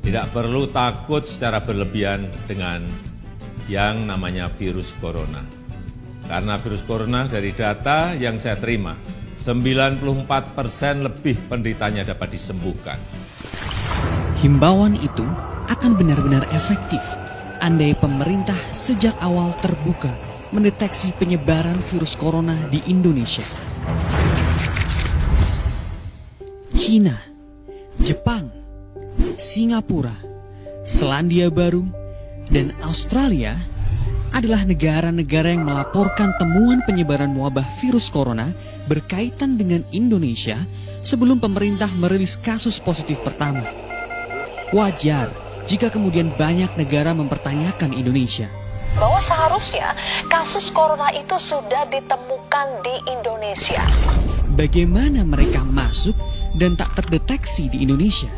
Tidak perlu takut secara berlebihan dengan yang namanya virus corona. Karena virus corona dari data yang saya terima, 94% lebih penderitanya dapat disembuhkan. Himbauan itu akan benar-benar efektif andai pemerintah sejak awal terbuka mendeteksi penyebaran virus corona di Indonesia. China, Jepang, Singapura, Selandia Baru, dan Australia adalah negara-negara yang melaporkan temuan penyebaran wabah virus corona berkaitan dengan Indonesia sebelum pemerintah merilis kasus positif pertama. Wajar jika kemudian banyak negara mempertanyakan Indonesia. Bahwa seharusnya kasus corona itu sudah ditemukan di Indonesia. Bagaimana mereka masuk dan tak terdeteksi di Indonesia?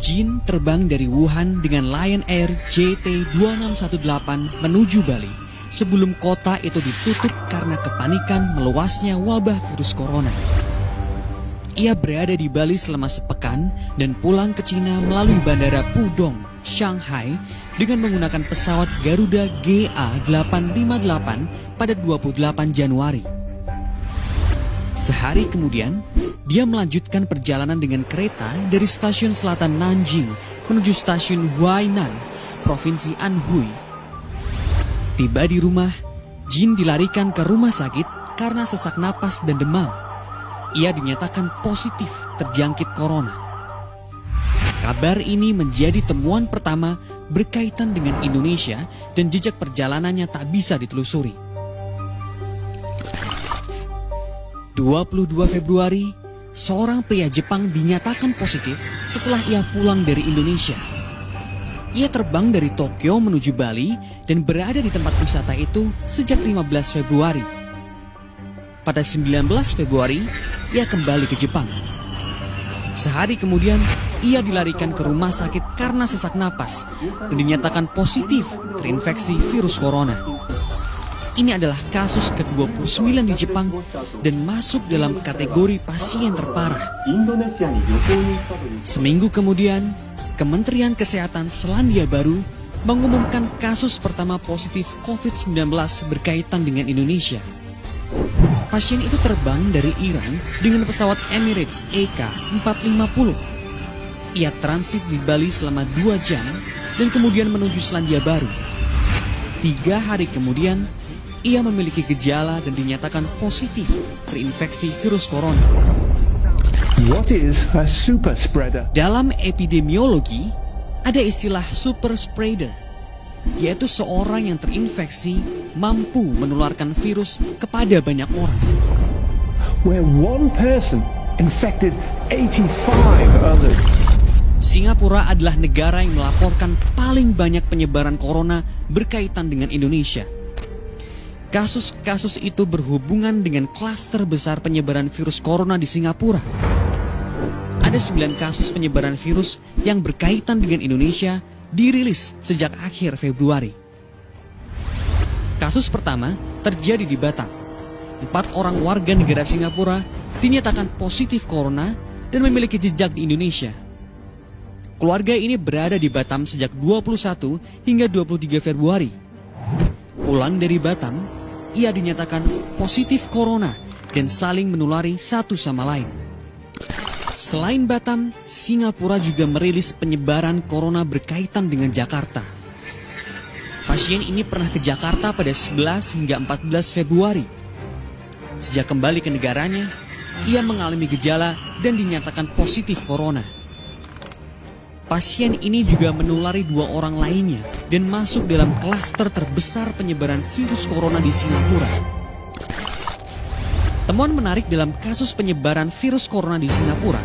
Jin terbang dari Wuhan dengan Lion Air JT2618 menuju Bali sebelum kota itu ditutup karena kepanikan meluasnya wabah virus corona. Ia berada di Bali selama sepekan dan pulang ke Cina melalui bandara Pudong, Shanghai dengan menggunakan pesawat Garuda GA858 pada 28 Januari. Sehari kemudian, dia melanjutkan perjalanan dengan kereta dari stasiun selatan Nanjing menuju stasiun Huainan, Provinsi Anhui. Tiba di rumah, Jin dilarikan ke rumah sakit karena sesak napas dan demam. Ia dinyatakan positif terjangkit corona. Kabar ini menjadi temuan pertama berkaitan dengan Indonesia dan jejak perjalanannya tak bisa ditelusuri. 22 Februari, seorang pria Jepang dinyatakan positif setelah ia pulang dari Indonesia. Ia terbang dari Tokyo menuju Bali dan berada di tempat wisata itu sejak 15 Februari. Pada 19 Februari, ia kembali ke Jepang. Sehari kemudian, ia dilarikan ke rumah sakit karena sesak napas dan dinyatakan positif terinfeksi virus corona. Ini adalah kasus ke-29 di Jepang dan masuk dalam kategori pasien terparah. Seminggu kemudian, Kementerian Kesehatan Selandia Baru mengumumkan kasus pertama positif COVID-19 berkaitan dengan Indonesia. Pasien itu terbang dari Iran dengan pesawat Emirates EK450. Ia transit di Bali selama 2 jam dan kemudian menuju Selandia Baru. 3 hari kemudian, ia memiliki gejala dan dinyatakan positif terinfeksi virus corona. What is a super spreader? Dalam epidemiologi, ada istilah super spreader, yaitu seorang yang terinfeksi mampu menularkan virus kepada banyak orang. Where one person infected 85 others. Singapura adalah negara yang melaporkan paling banyak penyebaran corona berkaitan dengan Indonesia. Kasus-kasus itu berhubungan dengan klaster besar penyebaran virus corona di Singapura. Ada 9 kasus penyebaran virus yang berkaitan dengan Indonesia dirilis sejak akhir Februari. Kasus pertama terjadi di Batam. 4 orang warga negara Singapura dinyatakan positif corona dan memiliki jejak di Indonesia. Keluarga ini berada di Batam sejak 21 hingga 23 Februari. Pulang dari Batam, ia dinyatakan positif corona dan saling menulari satu sama lain. Selain Batam, Singapura juga merilis penyebaran corona berkaitan dengan Jakarta. Pasien ini pernah ke Jakarta pada 11 hingga 14 Februari. Sejak kembali ke negaranya, ia mengalami gejala dan dinyatakan positif corona. Pasien ini juga menulari 2 orang lainnya dan masuk dalam klaster terbesar penyebaran virus corona di Singapura. Temuan menarik dalam kasus penyebaran virus corona di Singapura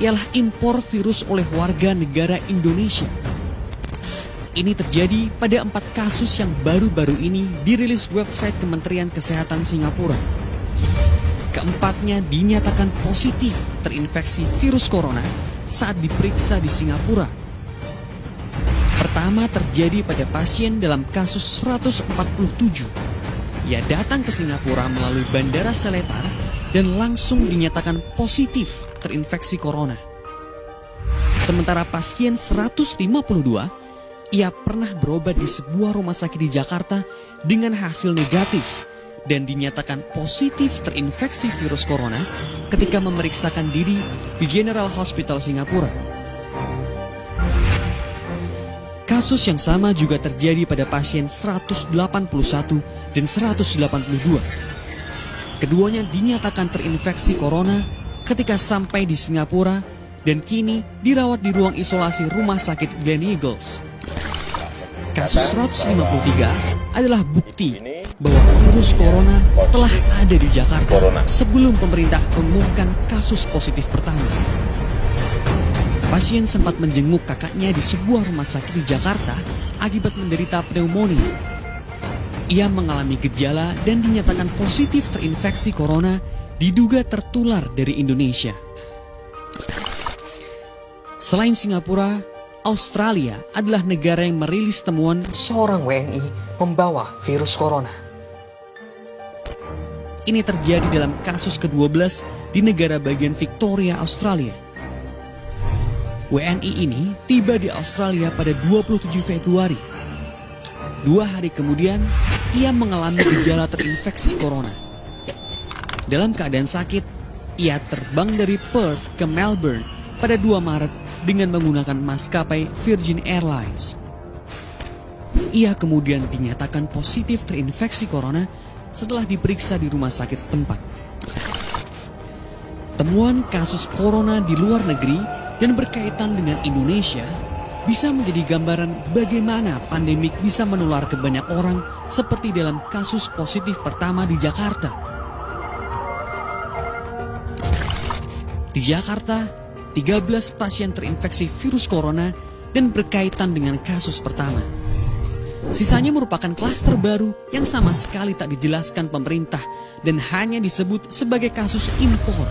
ialah impor virus oleh warga negara Indonesia. Ini terjadi pada 4 kasus yang baru-baru ini dirilis website Kementerian Kesehatan Singapura. Keempatnya dinyatakan positif terinfeksi virus corona saat diperiksa di Singapura. Pertama terjadi pada pasien dalam kasus 147. Ia datang ke Singapura melalui Bandara Seletar dan langsung dinyatakan positif terinfeksi corona. Sementara pasien 152, ia pernah berobat di sebuah rumah sakit di Jakarta dengan hasil negatif dan dinyatakan positif terinfeksi virus corona ketika memeriksakan diri di General Hospital Singapura. Kasus yang sama juga terjadi pada pasien 181 dan 182. Keduanya dinyatakan terinfeksi corona ketika sampai di Singapura dan kini dirawat di ruang isolasi Rumah Sakit Gleneagles. Kasus 153 adalah bukti bahwa virus corona telah ada di Jakarta sebelum pemerintah mengumumkan kasus positif pertama. Pasien sempat menjenguk kakaknya di sebuah rumah sakit di Jakarta akibat menderita pneumonia. Ia mengalami gejala dan dinyatakan positif terinfeksi corona, diduga tertular dari Indonesia. Selain Singapura, Australia adalah negara yang merilis temuan seorang WNI membawa virus corona. Ini terjadi dalam kasus ke-12 di negara bagian Victoria, Australia. WNI ini tiba di Australia pada 27 Februari. 2 hari kemudian, ia mengalami gejala terinfeksi corona. Dalam keadaan sakit, ia terbang dari Perth ke Melbourne pada 2 Maret dengan menggunakan maskapai Virgin Airlines. Ia kemudian dinyatakan positif terinfeksi corona setelah diperiksa di rumah sakit setempat. Temuan kasus corona di luar negeri dan berkaitan dengan Indonesia bisa menjadi gambaran bagaimana pandemik bisa menular ke banyak orang seperti dalam kasus positif pertama di Jakarta. Di Jakarta, 13 pasien terinfeksi virus corona dan berkaitan dengan kasus pertama. Sisanya merupakan klaster baru yang sama sekali tak dijelaskan pemerintah dan hanya disebut sebagai kasus impor.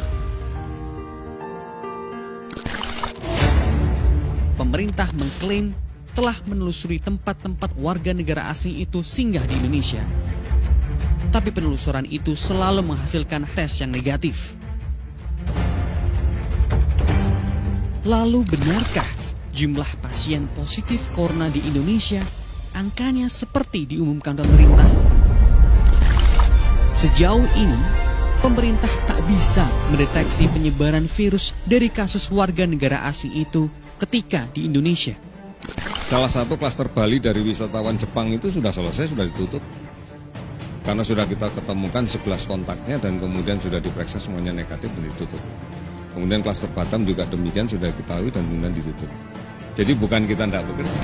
Pemerintah mengklaim telah menelusuri tempat-tempat warga negara asing itu singgah di Indonesia. Tapi penelusuran itu selalu menghasilkan tes yang negatif. Lalu benarkah jumlah pasien positif corona di Indonesia angkanya seperti diumumkan pemerintah? Sejauh ini, pemerintah tak bisa mendeteksi penyebaran virus dari kasus warga negara asing itu ketika di Indonesia. Salah satu klaster Bali dari wisatawan Jepang itu sudah selesai, sudah ditutup. Karena sudah kita ketemukan 11 kontaknya dan kemudian sudah diperiksa semuanya negatif dan ditutup. Kemudian klaster Batam juga demikian sudah diketahui dan kemudian ditutup. Jadi bukan kita tidak bekerja.